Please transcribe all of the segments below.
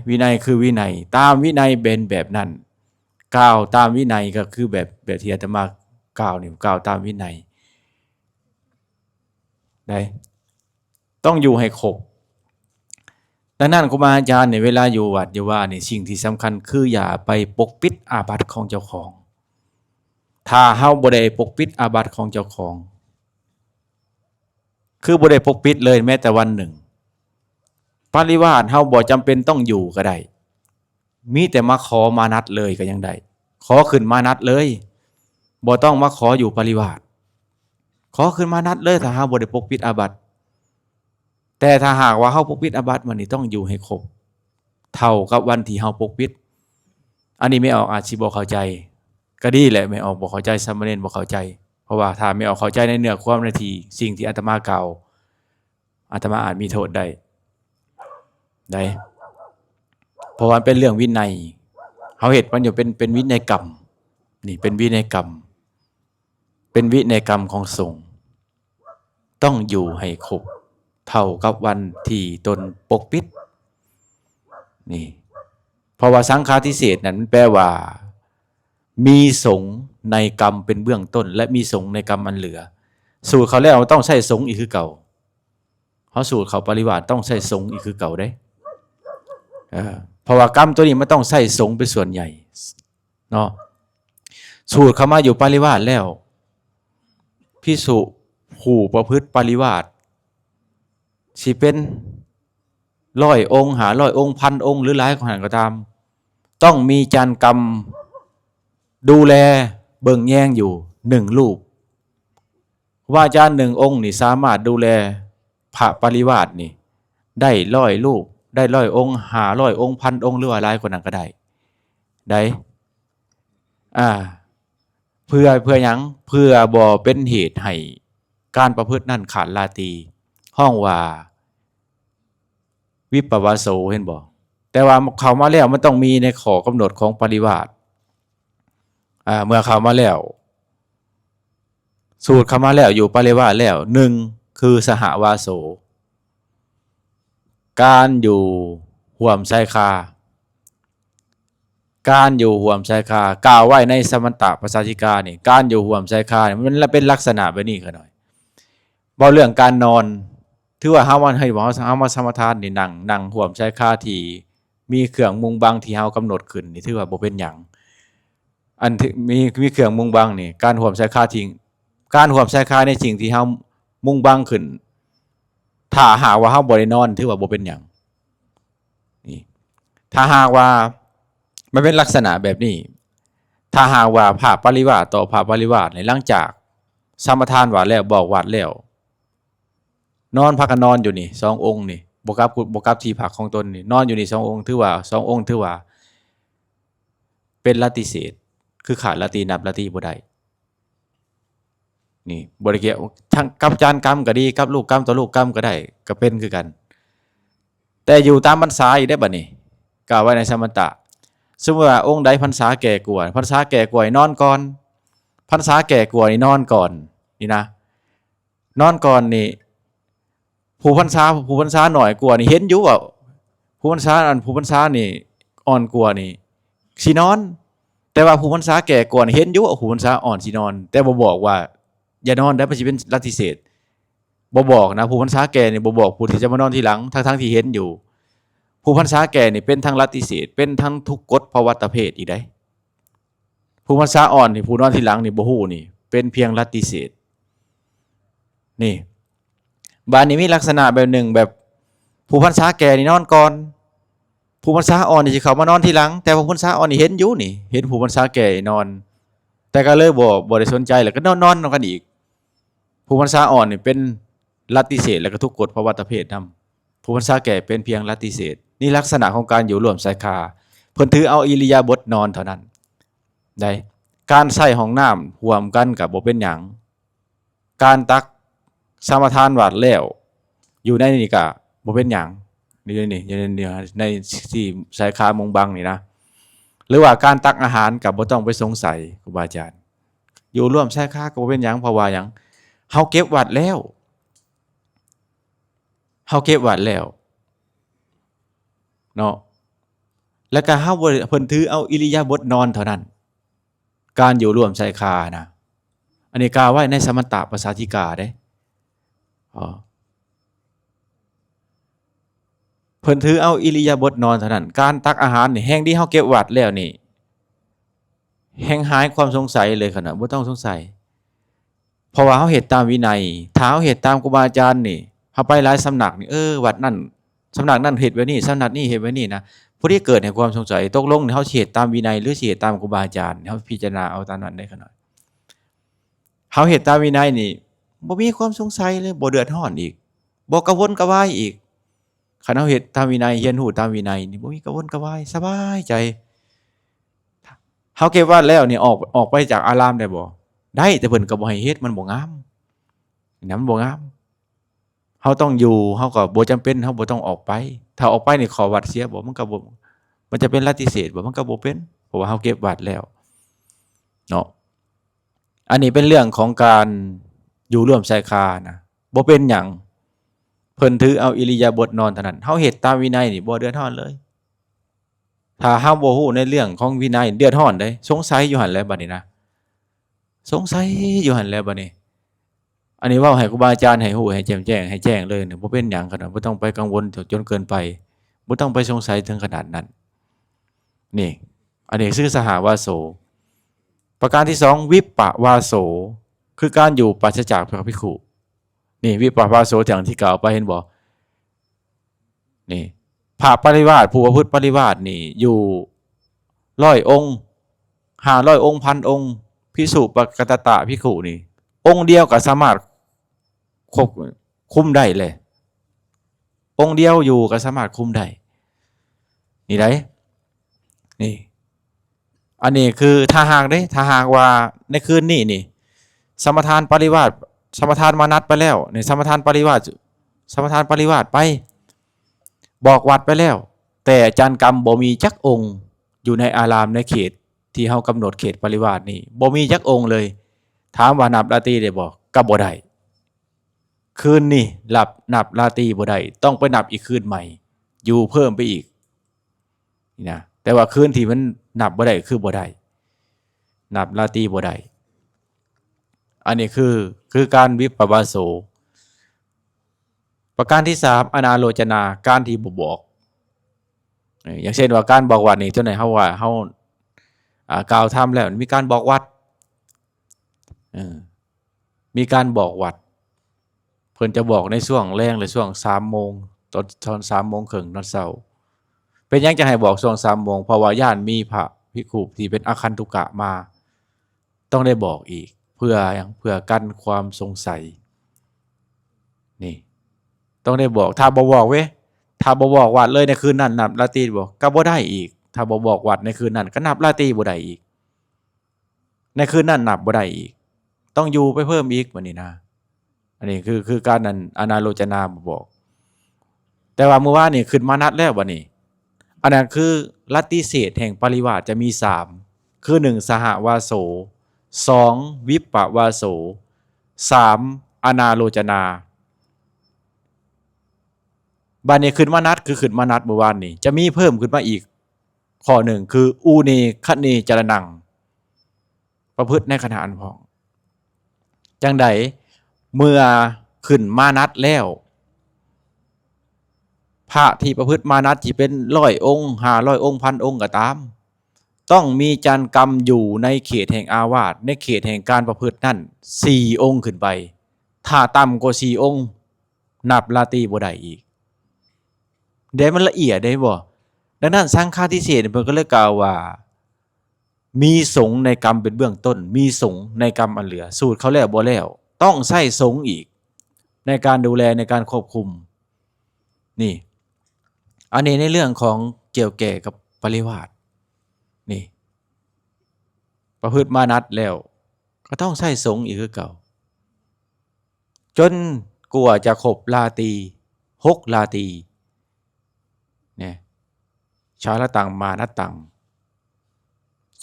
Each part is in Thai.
วินัยคือวินัยตามวินัยเป็นแบบนั้นกล่าวตามวินัยก็คือแบบที่อาตมากล่าวนี่กล่าวตามวินัยได้ต้องอยู่ให้ครบดังนั้นครูบาอาจารย์เนี่ยเวลาอยู่วัดอยู่ว่าเนี่ยสิ่งที่สำคัญคืออย่าไปปกปิดอาบัติของเจ้าของถ้าเฮาบ่ได้ปกปิดอาบัติของเจ้าของคือบ่ได้ปกปิดเลยแม้แต่วันหนึ่งปริวาสเฮาบ่จำเป็นต้องอยู่ก็ได้มีแต่มาขอมานัดเลยก็ยังได้ขอขึ้นมานัดเลยบ่ต้องมาขออยู่ปริวาสขอขึ้นมานัดเลยถ้าเฮาบ่ได้ปกปิดอาบัติแต่ถ้าหากว่าเฮาปกปิดอาบัติมันนี่ต้องอยู่ให้ครบเท่ากับวันที่เฮาปกปิดอันนี้ไม่ออกอาจสิบ่เข้าใจก็ดีแหละไม่ออกบ่เข้าใจสามเณรบ่เข้าใจเพราะว่าถ้าไม่ออกเข้าใจในเนื้อความในที่สิ่งที่อาตมากล่าวอาตมาอาจมีโทษได้เพราะว่าเป็นเรื่องวินัยเขาเหตุมันอยู่เป็นวินัยกรรมนี่เป็นวินัยกรรมเป็นวินัยกรรมของสงฆ์ต้องอยู่ให้ครบเท่ากับวันที่ตนปกปิดนี่เพราะว่าสังฆาทิเศษนั้นแปลว่ามีสงฆ์ในกรรมเป็นเบื้องต้นและมีสงฆ์ในกรรมมันเหลือสูตรเขาแล้วต้องใช้สงฆ์อีกคือเก่าเขาสูตรเขาปริวาสต้องใช้สงฆ์อีกคือเก่าได้เพราะว่ากรรมตัวนี้มันต้องใส่สงฆ์เป็นส่วนใหญ่เนาะสูตรเขามาอยู่ปริวาสแล้วภิกษุผู้ประพฤติปริวาสสิเป็น100 องค์500 องค์1,000 องค์หรือหลายขนาดก็ตามต้องมีจารย์กรรมดูแลเบิ่งแย่งอยู่1 รูปว่าอาจารย์1 องค์นี่สามารถดูแลพระปริวาสนี่ได้100 รูปได้100 องค์500 องค์1,000 องค์หรือว่าหลายกว่านั้นก็ได้เพื่อหยังเพื่อบ่เป็นเหตุให้การประพฤตินั่นขาดลาตีห้องว่าวิปวาโสเห็นบ่แต่ว่าเขามาแล้วมันต้องมีในข้อกำหนดของปริวาสเมื่อเขามาแล้วสูตรเขามาแล้วอยู่ปริวาสแล้ว1คือสหวาโสการอยู่ห่วมไสคาการอยู่ห่วมไสคากล่าวไว้ในสมันตปัสสาธิกานี่การอยู่ห่วมไสคาเนี่ยมันเป็นลักษณะแบบนี้ก็หน่อยบ่เรื่องการนอนถือว่าเฮาวันให้บ่เฮามาสมาทานนี่นั่งห่วมไสคาที่มีเครื่องมุงบังที่เฮากำหนดขึ้นนี่ถือว่าบ่เป็นหยังอันมีเครื่องมุงบังนี่การห่วมไสคาทิ้งการห่วมไสคาในสิ่งที่เฮามุงบังขึ้นถ้าหากว่าเฮาบ่ได้นอนถือว่าบ่เป็นหยังนี่ถ้าหากว่ามันเป็นลักษณะแบบนี้ถ้าหากว่าพระปริวาสต่อพระปริวาสในหลังจากสมทานวัดแล้วบอกวัดแล้วนอนพักกันนอนอยู่นี่2 องค์นี่บ่กลับที่พักของตนนี่นอนอยู่นี่2 องค์ถือว่า2 องค์ถือว่าเป็นลัทธิเศษคือขาดลัทธินับลัทธิบ่ได้นี่บ่ได้เกี่ยวทั้งกับจานกรรมก็ดีกับลูกกรรมต่อลูกกรรมก็ได้ก็เป็นคือกันแต่อยู่ตามพรรษาอีกได้บัดนี้กล่าวไว้ในสมตะสมมติว่าองค์ใดพรรษาแก่กว่าพรรษาแก่กว่านอนก่อนพรรษาแก่กว่านี่นอนก่อนนี่นะนอนก่อนนี่ผู้พรรษาหน่อยกว่านี่เห็นอยู่ว่าผู้พรรษานี่อ่อนกว่านี่สินอนแต่ว่าผู้พรรษาแก่กว่านี่เห็นอยู่ว่าผู้พรรษาอ่อนสินอนแต่บ่บอกว่าอย่านอนได้มันสิเป็นลัทธิเศษบ่บอกนะผู้พรรษาแก่นี่บ่บอกผู้ที่จะมานอนทีหลังทั้งที่เห็นอยู่ผู้พรรษาแก่นี่เป็นทั้งลัทธิเศษเป็นทั้งทุกกฎภวัตเพศอีกได้ผู้พรรษาอ่อนนี่ผู้นอนทีหลังนี่บ่ฮู้นี่เป็นเพียงลัทธิเศษนี่บ้านนี้มีลักษณะแบบหนึ่งแบบผู้พรรษาแก่นี่นอนก่อนผู้พรรษาอ่อนนี่สิเข้ามานอนทีหลังแต่ผู้พรรษาอ่อนนี่เห็นอยู่นี่เห็นผู้พรรษาแก่นอนแต่ก็เลยบ่ได้สนใจแล้วก็นอนกันอีกผู้พรรษาอ่อนนี่เป็นลัทธิเศษแล้วก็ทุกกฎภวัตเพศนำผู้พรรษาแก่เป็นเพียงลัทธิเศษนี่ลักษณะของการอยู่ร่วมไสคาเพิ่นถือเอาอิริยาบถนอนเท่านั้นได้การใช้ห้องน้ำร่วมกันกับบ่เป็นหยังการตักสมทานวัดแล้วอยู่ในนี่ก็บ่เป็นหยังนี่ในที่ไสคามงบังนี่นะหรือว่าการตักอาหารก็บ่ต้องไปสงสัยครูบาอาจารย์อยู่ร่วมไสคาก็บ่เป็นหยังเพราะว่าหยังเฮาเก็บวัดแล้วเนาะ แล้วก็เฮาบ่เพิ่นถือเอาอิริยาบถนอนเท่านั้นการอยู่ร่วมชายคานะอันนี้กล่าวไว้ในสมถะภาษาธิกาเด้อ๋อเพิ่นถือเอาอิริยาบถนอนเท่านั้นการตักอาหารนี่แห่งที่เฮาเก็บวัดแล้วนี่แห่งหายความสงสัยเลยขนาดบ่ต้องสงสัยเพราะว่าเฮาเฮ็ดตามวินัยถ้าเฮาเฮ็ดตามครูบาอาจารย์นี่เฮาไปหลายสำนักนี่วัดนั้นสำนักนั้นเฮ็ดไว้นี่สำนักนี้เฮ็ดไว้นี่นะผู้ที่เกิดแห่งความสงสัยตกลงนี่เฮาสิเฮ็ดตามวินัยหรือสิเฮ็ดตามครูบาอาจารย์เฮาพิจารณาเอาตามนั้นได้ขนาดเฮาเฮ็ดตามวินัยนี่บ่มีความสงสัยเลยบ่เดือดร้อนอีกบ่กระวนกระวายอีกคันเฮาเฮ็ดตามวินัยเรียนรู้ตามวินัยนี่บ่มีกระวนกระวายสบายใจเฮาเก็บวัดแล้วนี่ออกไปจากอารามได้บ่ได้แต่เพิ่นก็บ่ให้เฮ็ดมันบ่งามนะมันบ่งามเฮาต้องอยู่เฮาก็บ่จำเป็นเฮาบ่ต้องออกไปถ้าออกไปนี่ขอวัดเสียบ่มันก็บ่มันจะเป็นลัทธิเศษบ่มันก็บ่เป็นเพราะว่าเฮาเก็บวัดแล้วเนาะอันนี้เป็นเรื่องของการอยู่ร่วมชายคานะบ่เป็นหยังเพิ่นถือเอาอิริยาบถนอนเท่านั้นเฮาเฮ็ดตามวินัยนี่บ่เดือดร้อนเลยถ้าเฮาบ่ฮู้ในเรื่องของวินัยเดือดร้อนเด้สงสัยอยู่หั่นแหละบัดนี้นะสงสัยอยู่หั่นแหละบัดนี้อันนี้เว้าให้ครูบาอาจารย์ให้ฮู้ให้แจ่มแจ้งให้แจ้งเลยเนี่ยบ่เป็นหยังขนาดบ่ต้องไปกังวลจนเกินไปบ่ต้องไปสงสัยถึงขนาดนั้นนี่อันนี้คือสหวาโสประการที่2วิปปวาโสคือการอยู่ปราศจากพระภิกขุนี่วิปปวาโสอย่างที่กล่าวไปเห็นบ่นี่พระปริวาสผู้ประพฤติปริวาสนี่อยู่100องค์500องค์ 1,000 องค์ภิกษุปกตตะภิกขุนี่องค์เดียวก็สามารถควบคุมได้เลยองค์เดียวอยู่ก็สามารถคุมได้นี่ได้นี่อันนี้คือถ้าหากว่าในคืนนี้นี่สมทานปริวาสสมทานมานัดไปแล้วนี่สมทานปริวาสไปบอกวัดไปแล้วแต่อาจารย์กรรมบ่มีจักองค์อยู่ในอารามในเขตที่เฮากำหนดเขตปริวาสนี่บ่มีจักองค์เลยถามว่านับราตรีได้บ่ก็บ่ได้คืนนี่นับราตรีบ่ได้ต้องไปนับอีกคืนใหม่อยู่เพิ่มไปอีกนี่นะแต่ว่าคืนที่มันนับบ่ได้คือบ่ได้นับราตรีบ่ได้อันนี้คือการวิปปวาโสประการที่3อนาโลจนาการที่บ่บอกอย่างเช่นว่าการบอกวัดนี่เท่าไหร่เฮาว่าเฮากล่าวทำแล้วมีการบอกวัดมีการบอกวัดเพิ่นจะบอกในช่วงแรงหรือช่วง3โมงตอน3โมงครึ่งตอนเช้าเป็นหยังจะให้บอกช่วง3โมงเพราะว่าย่านมีพระภิกขุที่เป็นอาคันตุกะมาต้องได้บอกอีกเพื่อกันความสงสัยนี่ต้องได้บอกถ้าบ่บอกเว้ยถ้าบ่บอกวัดเลยในคืนนั้นนับราตรีบ่ก็บ่ได้อีกถ้าบ่บอกวัดในคืนนั้นก็นับราตรีบ่ได้อีกในคืนนั้นนับบ่ได้อีกต้องอยู่ไปเพิ่มอีกบัดนี้นะอันนี้คือการนั้นอนาโลจนาบอกแต่ว่าเมื่อวานนี่ขึ้นมานัดแล้วบัดนี้อันนั้นคือลัทธิเศษแห่งปริวาสจะมี3คือ1สหวาโส2วิปปวาโส3อนาโลจนาบัดนี้ขึ้นมานัดคือขึ้นมานัดเมื่อวานนี้จะมีเพิ่มขึ้นมาอีกข้อ1คืออูเนคเนจรนังประพฤติในขณะอันพ้องจังใดเมื่อขึ้นมานัดแล้วพระที่ประพฤติมานัดที่เป็น100องค์500องค์ 1,000 องค์ก็ตามต้องมีจารย์กรรมอยู่ในเขตแห่งอาวาสในเขตแห่งการประพฤตินั่น4องค์ขึ้นไปถ้าต่ำกว่า4องค์นับราตรีบ่ได้อีกเดี๋ยวมันละเอียดได้บ่ดังนั้นสังฆาทิเศษเพิ่นก็เลยกล่าวว่ามีสงฆ์ในกรรมเป็นเบื้องต้นมีสงฆ์ในกรรมอันเหลือสูตรเขาแล้วบ่แล้วต้องใช้สงฆ์อีกในการดูแลในการควบคุมนี่อันนี้ในเรื่องของเกี่ยวแก่กับปริวาสนี่ประพฤติมานัดแล้วก็ต้องใช้สงฆ์อีกคือเก่าจนกว่าจะครบราตรี6ราตรีเนี่ยชาละตังมานัตตัง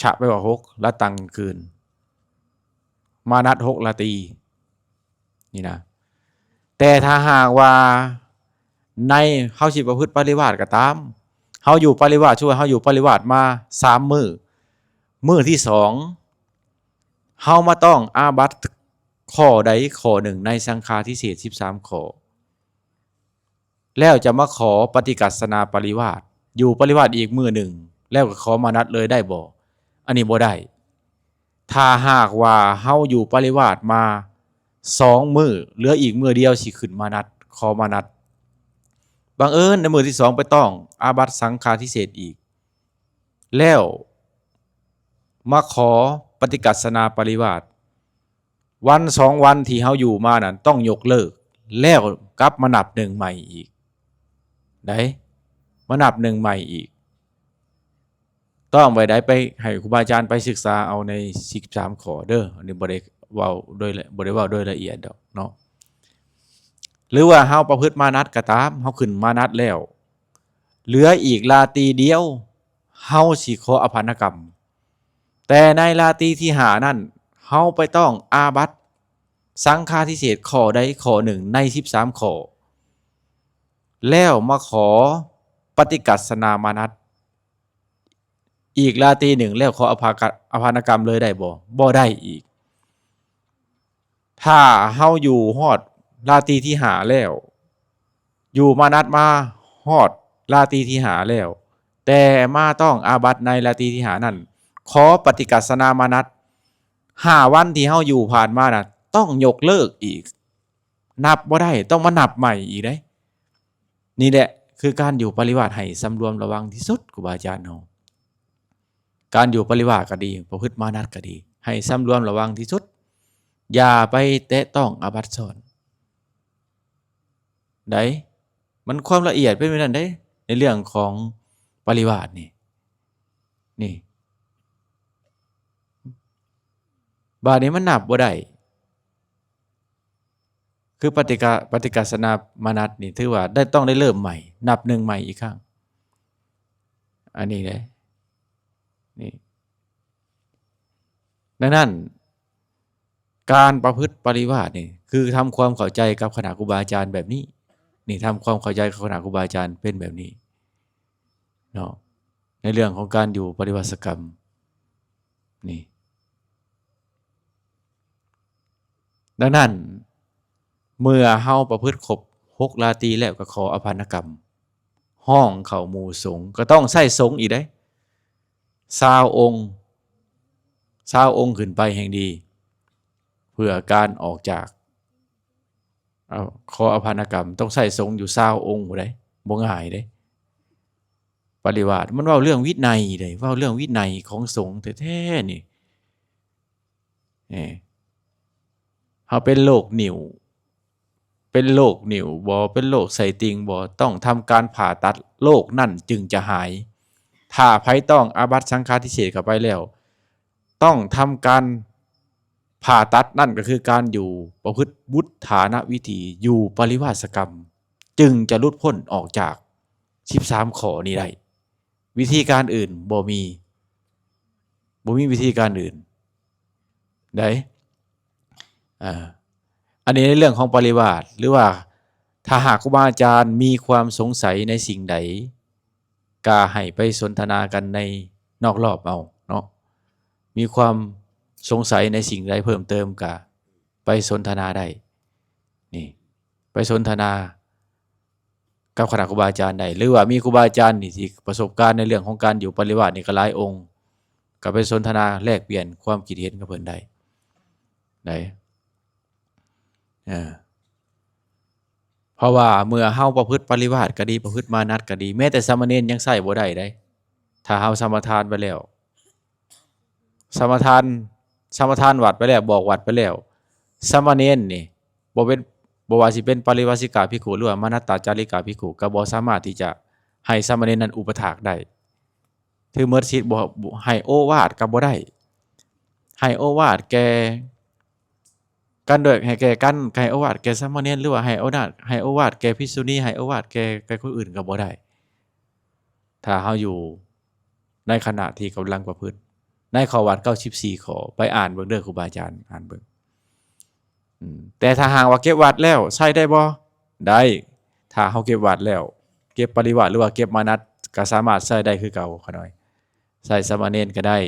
ฉะไปว่า6ละตังคืนมานัด6ราตรีนี่นะแต่ถ้าหากว่าในเฮาสิประพฤติปริวาสก็ตาม เฮาอยู่ปริวาสช่วยเฮาอยู่ปริวาสมา3 มื้อมื้อที่2เฮามาต้องอาบัติข้อใดข้อหนึ่งในสังฆาทิเศษ13ข้อแล้วจะมาขอปฏิกัสสนาปริวาสอยู่ปริวาสอีกมื้อหนึ่งแล้วก็ขอมานัดเลยได้บ่อันนี้บ่ได้ถ้าหากว่าเฮาอยู่ปริวาสมา2 มื้อเหลืออีกมื้อเดียวสิขึ้นมานัดขอมานัดบังเอิญในมื้อที่2ไปต้องอาบัติสังฆาทิเศษอีกแล้วมาขอปฏิกัสสนาปริวาสวัน2 วันที่เฮาอยู่มานั่นต้องยกเลิกแล้วกลับมานับหนึ่งใหม่อีกได้มานับหนึ่งใหม่อีกต้องไปได้ไปให้ครูบาอาจารย์ไปศึกษาเอาใน13ข้อเด้ออันนี้บ่ได้เว้าโดยละเอียดดอกเนาะหรือว่าเฮาประพฤติมานัดก็ตามเฮาขึ้นมานัดแล้วเหลืออีกราตรีเดียวเฮาสิขออภันกรรมแต่ในราตรีที่5นั่นเฮาไปต้องอาบัติสังฆาทิเศษข้อใดข้อหนึ่งใน13ข้อแล้วมาขอปฏิกัสสนามานัดอีกราตรีหนึ่งแล้วขออภันกรรมเลยได้บ่ได้อีกถ้าเฮาอยู่ฮอดราตรีที่5แล้วอยู่มานัดมาฮอดราตรีที่5แล้วแต่มาต้องอาบัติในราตรีที่5นั่นขอปฏิกัสสนามานัด5 วันที่เฮาอยู่ผ่านมาน่ะต้องยกเลิกอีกนับบ่ได้ต้องมานับใหม่อีกได้นี่แหละคือการอยู่ปริวาสให้สำรวมระวังที่สุดครูบาอาจารย์เฮาการอยู่ปริวาสก็ดีประพฤติมานัดก็ดีให้สำรวมระวังที่สุดอย่าไปแตะต้องอาบัติซ้อนได้มันความละเอียดเป็นแบบนั้นได้ในเรื่องของปริวาสนี่บาดนี้มันนับบ่ได้คือปฏิกัสสนามานัดนี่ถือว่าได้ต้องได้เริ่มใหม่นับหนึ่งใหม่อีกครั้งอันนี้เลยนี่ดังนั้นการประพฤติปริวาสนี่คือทำความเข้าใจกับคณะครูบาอาจารย์แบบนี้นี่ทำความเข้าใจกับคณะครูบาอาจารย์เป็นแบบนี้เนาะในเรื่องของการอยู่ปริวาสกรรมนี่ดังนั้นเมื่อเฮาประพฤติครบ6 ราตรีแล้วก็ขออภันกรรมห้องเข้าหมู่สงฆ์ก็ต้องใส่สงฆ์อีกได้20 องค์ขึ้นไปแห่งดีเพื่อการออกจากขออภันกรรมต้องใส่สงฆ์อยู่20 องค์บ่ได้บ่ง่ายเด้ปริวาสมันเว้าเรื่องวินัยเด้เว้าเรื่องวินัยของสงฆ์แท้ๆนี่เฮาเป็นโรคนิ่วบ่เป็นโรคไส้ติ่งบ่ต้องทำการผ่าตัดโรคนั่นจึงจะหายถ้าไผต้องอาบัติสังฆาทิเศษเข้าไปแล้วต้องทำการผ่าตัดนั่นก็คือการอยู่ประพฤติวุฒานวิธีอยู่ปริวาสกรรมจึงจะหลุดพ้นออกจาก13ข้อนี้ได้วิธีการอื่นบ่มีวิธีการอื่นได้อันนี้ในเรื่องของปริวาสหรือว่าถ้าหากครูบาอาจารย์มีความสงสัยในสิ่งใดก็ให้ไปสนทนากันในนอกรอบเอาเนาะมีความสงสัยในสิ่งใดเพิ่มเติมก็ไปสนทนาได้นี่ไปสนทนากับคณะครูบาอาจารย์ได้หรือว่ามีครูบาอาจารย์นี่ที่ประสบการณ์ในเรื่องของการอยู่ปริวาสนี่ก็หลายองค์ก็ไปสนทนาแลกเปลี่ยนความคิดเห็นกับเพิ่นได้เพราะว่าเมื่อเฮาประพฤติปริวาสก็ดีประพฤติมานัดก็ดีแม้แต่สามเณรยังใส่บ่ได้ได้ถ้าเฮาสมทานไปแล้วสมทานวัดไปแล้วบอกวัดไปแล้วสามเณรนี่บ่ว่าสิเป็นปริวาสิกาภิกขุหรือว่ามานัตตาจาริกาภิกขุก็บ่สามารถที่จะให้สามเณรนั้นอุปถากได้ถือเมิดสิทธิ์บ่ให้โอวาทก็บ่ได้ให้โอวาทแก่กันโดยให้แก่กันให้โอวาทแก่สามเณรหรือว่าให้โอวาทแก่ภิกษุณีให้โอวาทแก่คนอื่นก็บ่ได้ถ้าเฮาอยู่ในขณะที่กำลังประพฤติในข้อวัด94ข้อไปอ่านเบิ่งเด้อครูบาอาจารย์อ่านเบิ่งแต่ถ้าหากว่าเก็บวัดแล้วใช้ได้บ่ได้ถ้าเฮาเก็บวัดแล้วเก็บปริวาสหรือว่าเก็บมานัด ก็สามารถใช้ได้คือเก่าขะน้อยใช้สามเณรก็ได้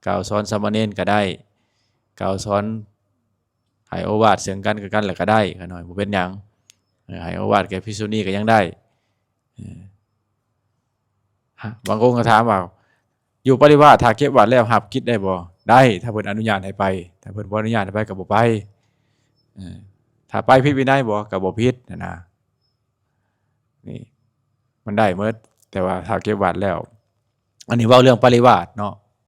กล่าวสอนสามเณรก็ได้กล่าวสอนให้โอวาทซึ่งกันกับกันแล้วก็ได้ขะน้อยบ่เป็นหยังให้โอวาทแก่ภิกษุณีก็ยังได้บางองค์ก็ถามว่าอยู่ปริวาสถ้าเก็บวัดแล้วรับกิจได้บ่ได้ถ้าเพิ่นอนุญาตให้ไปถ้าเพิ่นบ่อนุญาตให้ไปก็บ่ไปถ้าไปผิดวินัยบ่ก็บ่ผิดนะนี่มันได้หมดแต่ว่าถ้าเก็บวัดแล้วอันนี้เว้าเรื่องปริวาสเนาะ